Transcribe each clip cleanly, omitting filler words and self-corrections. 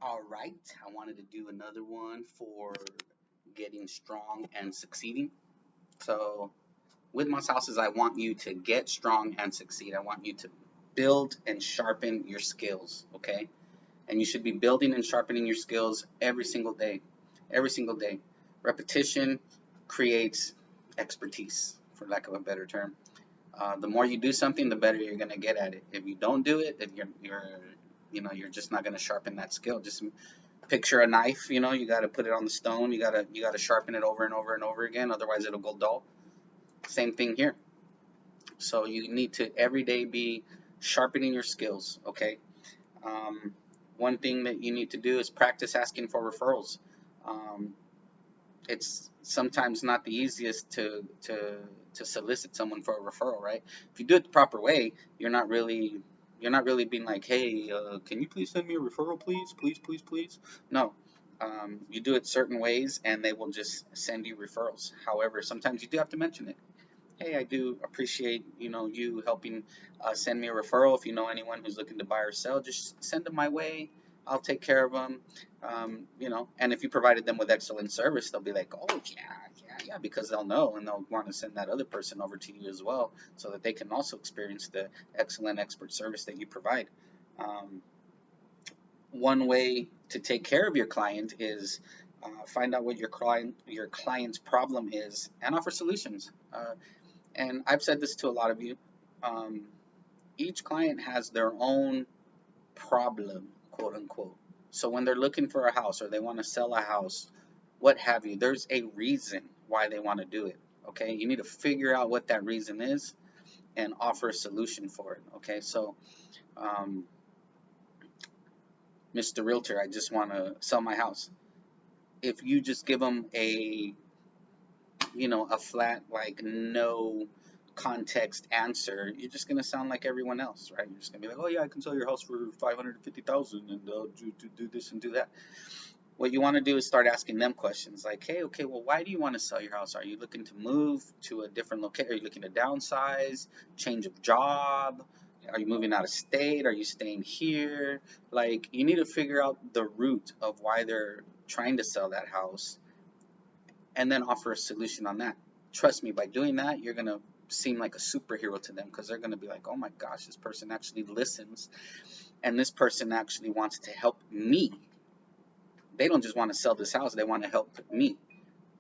All right, I wanted to do another one for getting strong and succeeding. So, with my houses, I want you to get strong and succeed. I want you to build and sharpen your skills, okay? And you should be building and sharpening your skills every single day. Every single day. Repetition creates expertise, for lack of a better term. The more you do something, the better you're gonna get at it. If you don't do it, if you're just not gonna sharpen that skill. Just picture a knife. You got to put it on the stone. You got to sharpen it over and over and over again. Otherwise, it'll go dull. Same thing here. So you need to every day be sharpening your skills. Okay. One thing that you need to do is practice asking for referrals. Um, it's sometimes not the easiest to solicit someone for a referral, right? If you do it the proper way, you're not really being like, hey, can you please send me a referral, please, please, please, please. No, you do it certain ways, and they will just send you referrals. However, sometimes you do have to mention it. Hey, I do appreciate you helping send me a referral. If you know anyone who's looking to buy or sell, just send them my way. I'll take care of them. And if you provided them with excellent service, they'll be like, oh yeah, yeah, yeah, because they'll know and they'll want to send that other person over to you as well, so that they can also experience the excellent expert service that you provide. Um, One way to take care of your client is find out what your client's problem is and offer solutions. And I've said this to a lot of you. Um, each client has their own problem, quote unquote. So when they're looking for a house or they want to sell a house, what have you, there's a reason why they want to do it. Okay, you need to figure out what that reason is and offer a solution for it. Okay, so um, Mr. Realtor, I just want to sell my house. If you just give them a flat, like, no context answer, you're just gonna sound like everyone else, right? You're just gonna be like, oh yeah, I can sell your house for 550,000 and do this and do that. What you want to do is start asking them questions like, hey, okay, well, why do you want to sell your house? Are you looking to move to a different location? Are you looking to downsize, change of job? Are you moving out of state? Are you staying here? Like, you need to figure out the root of why they're trying to sell that house and then offer a solution on that. Trust me, by doing that, you're going to seem like a superhero to them, because they're going to be like, oh my gosh, this person actually listens and this person actually wants to help me. They don't just want to sell this house, they want to help me.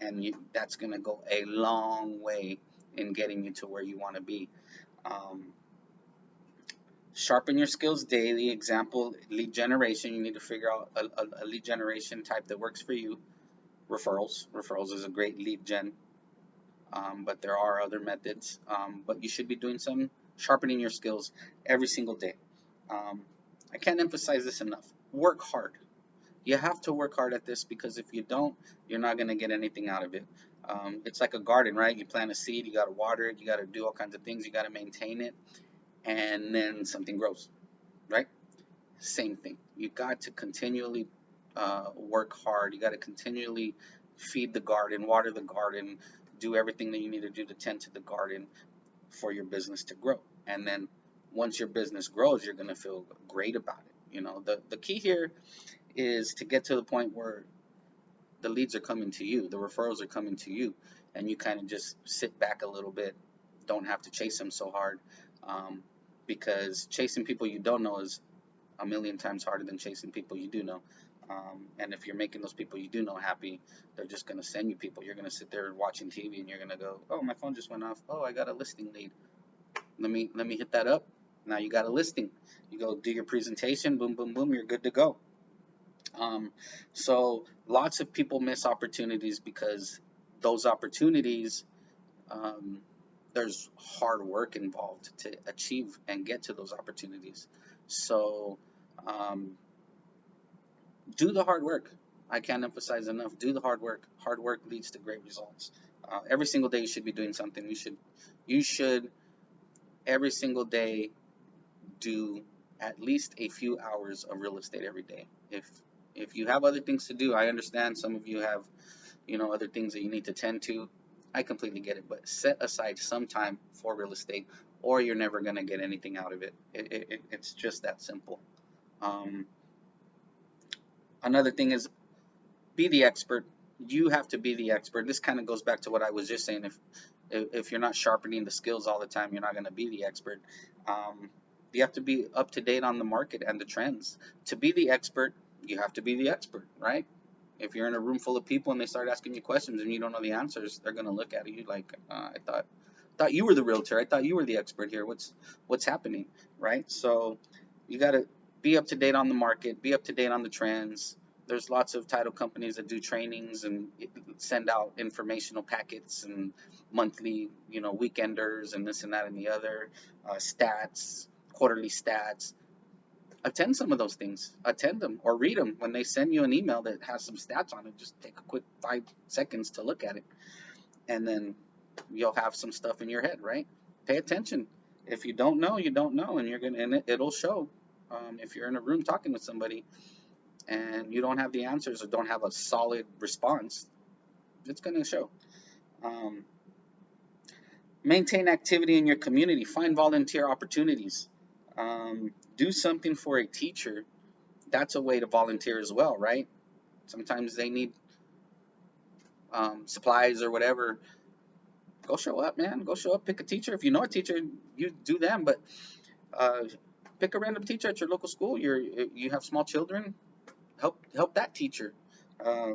And that's going to go a long way in getting you to where you want to be. Um, Sharpen your skills daily. Example, lead generation. You need to figure out a lead generation type that works for you. Referrals is a great lead gen, but there are other methods. But you should be doing some sharpening your skills every single day. Um, I can't emphasize this enough. Work hard. You have to work hard at this, because if you don't, you're not going to get anything out of it. It's like a garden, right? You plant a seed, you got to water it, you got to do all kinds of things, you got to maintain it, and then something grows, right? Same thing. You got to continually work hard. You got to continually feed the garden, water the garden, do everything that you need to do to tend to the garden for your business to grow. And then once your business grows, you're going to feel great about it. The key here is to get to the point where the leads are coming to you, the referrals are coming to you, and you kind of just sit back a little bit, don't have to chase them so hard, um, because chasing people you don't know is a million times harder than chasing people you do know. And if you're making those people you do know happy, they're just going to send you people. You're going to sit there watching TV and you're going to go, oh, my phone just went off. Oh, I got a listing lead. Let me hit that up. Now you got a listing. You go do your presentation, boom, boom, boom, you're good to go. Um, so lots of people miss opportunities because those opportunities, um, there's hard work involved to achieve and get to those opportunities. So um, do the hard work. I can't emphasize enough. Do the hard work. Hard work leads to great results. Every single day you should be doing something. You should every single day do at least a few hours of real estate every day. If you have other things to do, I understand some of you have, other things that you need to tend to. I completely get it, but set aside some time for real estate, or you're never going to get anything out of it. It's just that simple. Um, Another thing is be the expert. You have to be the expert. This kind of goes back to what I was just saying. If you're not sharpening the skills all the time, you're not going to be the expert. Um, you have to be up to date on the market and the trends. To be the expert, you have to be the expert, right? If you're in a room full of people and they start asking you questions and you don't know the answers, they're going to look at you like, I thought you were the realtor. I thought you were the expert here. What's happening, right? So you got to be up to date on the market, be up to date on the trends. There's lots of title companies that do trainings and send out informational packets and monthly, weekenders and this and that and the other, stats, quarterly stats. Attend some of those things. Attend them or read them when they send you an email that has some stats on it. Just take a quick 5 seconds to look at it, and then you'll have some stuff in your head, right? Pay attention. If you don't know, you don't know, and it'll show. If you're in a room talking with somebody and you don't have the answers or don't have a solid response, it's going to show. Um, Maintain activity in your community. Find volunteer opportunities. Do something for a teacher. That's a way to volunteer as well, right? Sometimes they need supplies or whatever. Go show up, man. Go show up. Pick a teacher. If you know a teacher, you do them. But uh, pick a random teacher at your local school. You have small children. Help that teacher. Uh,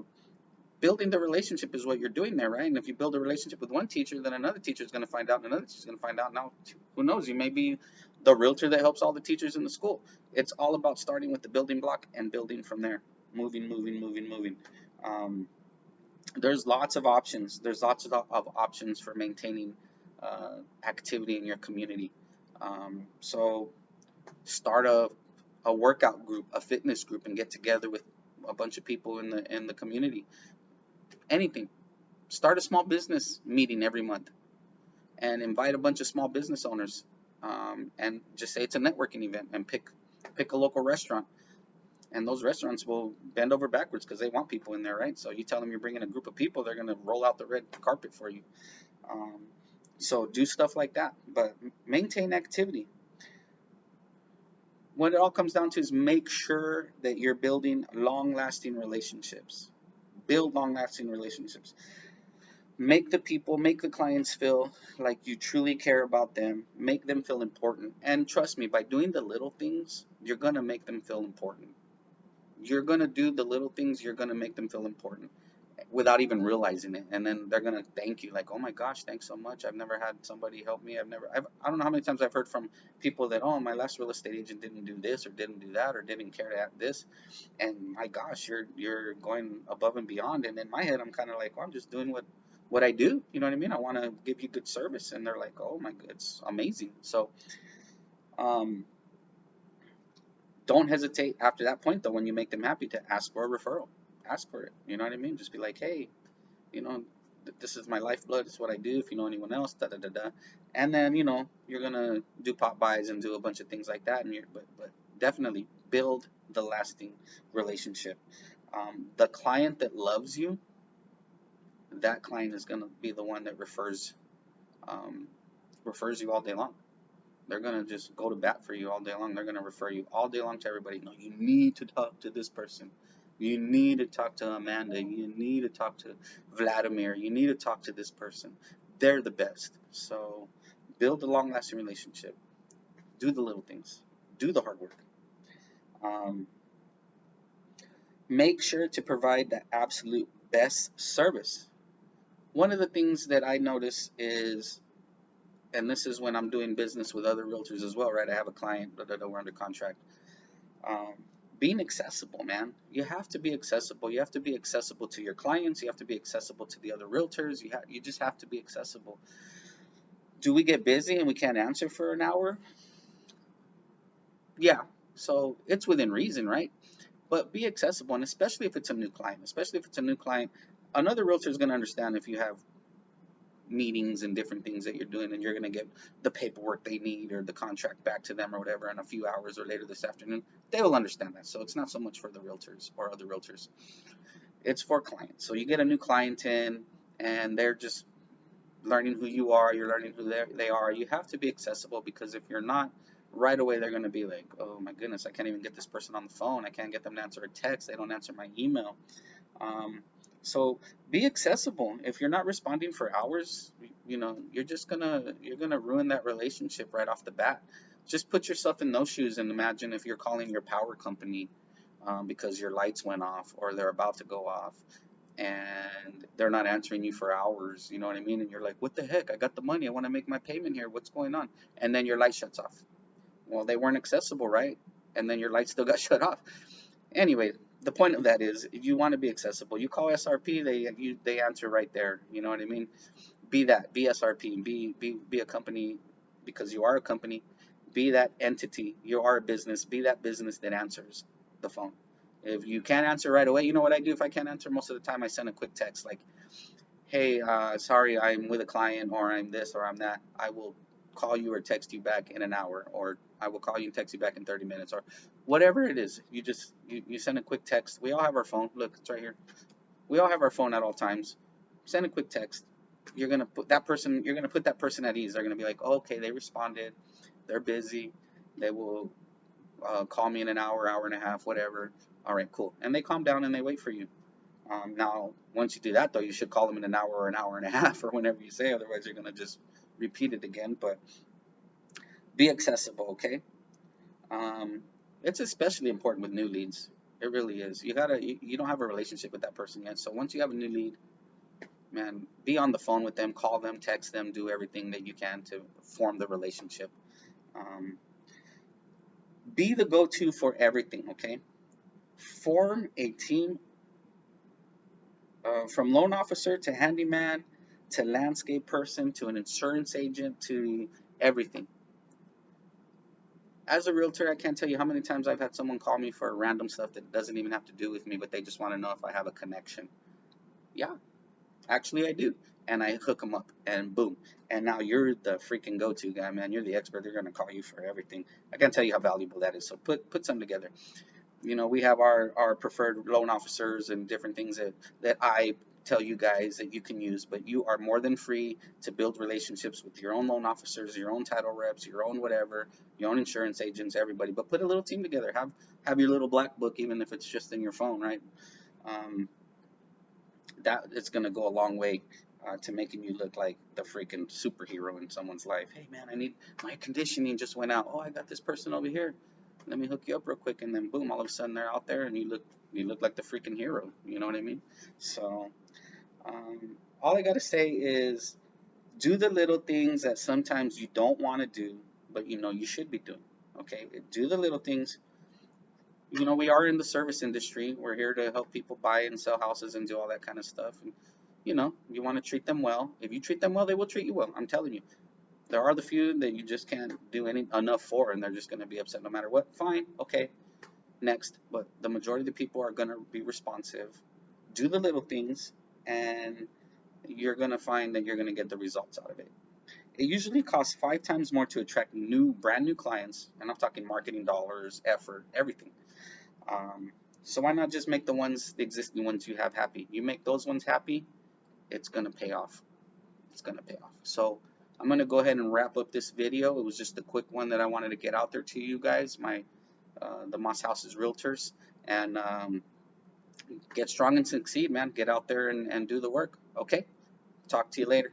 Building the relationship is what you're doing there, right? And if you build a relationship with one teacher, then another teacher is going to find out, and another teacher is going to find out. Now, who knows? You may be the realtor that helps all the teachers in the school. It's all about starting with the building block and building from there, moving, moving, moving, moving. Um, there's lots of options. There's lots of options for maintaining activity in your community. So start a workout group, a fitness group, and get together with a bunch of people in the community. Anything. Start a small business meeting every month and invite a bunch of small business owners, and just say it's a networking event and pick a local restaurant, and those restaurants will bend over backwards because they want people in there, right? So you tell them you're bringing a group of people, they're going to roll out the red carpet for you. Um, so do stuff like that, but maintain activity. What it all comes down to is make sure that you're building long-lasting relationships. Build long-lasting relationships. Make the clients feel like you truly care about them. Make them feel important. And trust me, by doing the little things, you're going to make them feel important. You're going to do the little things, you're going to make them feel important without even realizing it. And then they're going to thank you like, "Oh my gosh, thanks so much. I've never had somebody help me. I don't know how many times I've heard from people that, oh, my last real estate agent didn't do this or didn't do that or didn't care to add this. And my gosh, you're going above and beyond." And in my head, I'm kind of like, well, I'm just doing what I do. You know what I mean? I want to give you good service. And they're like, "Oh my god, it's amazing." So, um, don't hesitate after that point though, when you make them happy, to ask for a referral. Ask for it. You know what I mean? Just be like, "Hey, you know, this is my lifeblood. It's what I do. If you know anyone else, da da da da." And then you're gonna do pop buys and do a bunch of things like that. And but definitely build the lasting relationship. The client that loves you, that client is gonna be the one that um, refers you all day long. They're gonna just go to bat for you all day long. They're gonna refer you all day long to everybody. No, you need to talk to this person. You need to talk to Amanda. You need to talk to Vladimir. You need to talk to this person. They're the best. So build a long-lasting relationship. Do the little things. Do the hard work. Um, Make sure to provide the absolute best service. One of the things that I notice is, and this is when I'm doing business with other realtors as well, right? I have a client that we're under contract. um, Being accessible, man. You have to be accessible. You have to be accessible to your clients. You have to be accessible to the other realtors. You just have to be accessible. Do we get busy and we can't answer for an hour? Yeah. So it's within reason, right? But be accessible, and especially if it's a new client. Especially if it's a new client, another realtor is going to understand if you have meetings and different things that you're doing, and you're going to get the paperwork they need or the contract back to them or whatever in a few hours or later this afternoon. They will understand that. So it's not so much for the realtors or other realtors, it's for clients. So you get a new client in and they're just learning who you are, you're learning who they are. You have to be accessible, because if you're not, right away they're going to be like, oh my goodness, I can't even get this person on the phone. I can't get them to answer a text. They don't answer my email. Um, so be accessible. If you're not responding for hours, you're gonna ruin that relationship right off the bat. Just put yourself in those shoes and imagine if you're calling your power company because your lights went off or they're about to go off and they're not answering you for hours. You know what I mean? And you're like, what the heck? I got the money. I want to make my payment here. What's going on? And then your light shuts off. Well, they weren't accessible, right? And then your light still got shut off. Anyway, the point of that is, if you want to be accessible, you call SRP, they answer right there. You know what I mean? Be that, be SRP, be a company because you are a company. Be that entity. You are a business. Be that business that answers the phone. If you can't answer right away, you know what I do if I can't answer? Most of the time, I send a quick text like, hey, sorry, I'm with a client, or I'm this, or I'm that. I will call you or text you back in an hour, or I will call you and text you back in 30 minutes, or whatever it is. You send a quick text. We all have our phone. Look, it's right here. We all have our phone at all times. Send a quick text. You're gonna put that person at ease. They're gonna be like, oh, okay, they responded. They're busy. They will call me in an hour, hour and a half, whatever. All right, cool. And they calm down and they wait for you. Now, once you do that, though, you should call them in an hour or an hour and a half or whenever you say. Otherwise, you're gonna just repeat it again. But be accessible, okay? Um, it's especially important with new leads. It really is. You don't have a relationship with that person yet. So once you have a new lead, man, be on the phone with them, call them, text them, do everything that you can to form the relationship. Um, be the go-to for everything, okay? Form a team from loan officer to handyman to landscape person to an insurance agent to everything. As a realtor, I can't tell you how many times I've had someone call me for random stuff that doesn't even have to do with me, but they just want to know if I have a connection. Yeah, actually I do. And I hook them up and boom. And now you're the freaking go-to guy, man. You're the expert. They're going to call you for everything. I can't tell you how valuable that is. So put some together. We have our preferred loan officers and different things that I tell you guys that you can use, but you are more than free to build relationships with your own loan officers, your own title reps, your own whatever, your own insurance agents, everybody. But put a little team together. Have your little black book, even if it's just in your phone, right? Um, that it's gonna go a long way to making you look like the freaking superhero in someone's life. Hey man, I need my conditioning just went out. Oh, I got this person over here. Let me hook you up real quick, and then boom, all of a sudden they're out there, and you look like the freaking hero. You know what I mean? So all I gotta say is do the little things that sometimes you don't want to do, but you should be doing. Okay, do the little things. We are in the service industry. We're here to help people buy and sell houses and do all that kind of stuff. And you want to treat them well. If you treat them well, they will treat you well. I'm telling you. There are the few that you just can't do enough for, and they're just going to be upset no matter what. Fine, okay, next. But the majority of the people are going to be responsive. Do the little things, and you're going to find that you're going to get the results out of it. It usually costs 5 times more to attract brand new clients, and I'm talking marketing dollars, effort, everything. Um, so why not just make the existing ones you have happy? You make those ones happy, it's gonna pay off. It's gonna pay off. So I'm gonna go ahead and wrap up this video. It was just a quick one that I wanted to get out there to you guys, the Moss Houses Realtors, and get strong and succeed, man. Get out there and do the work. Okay. Talk to you later.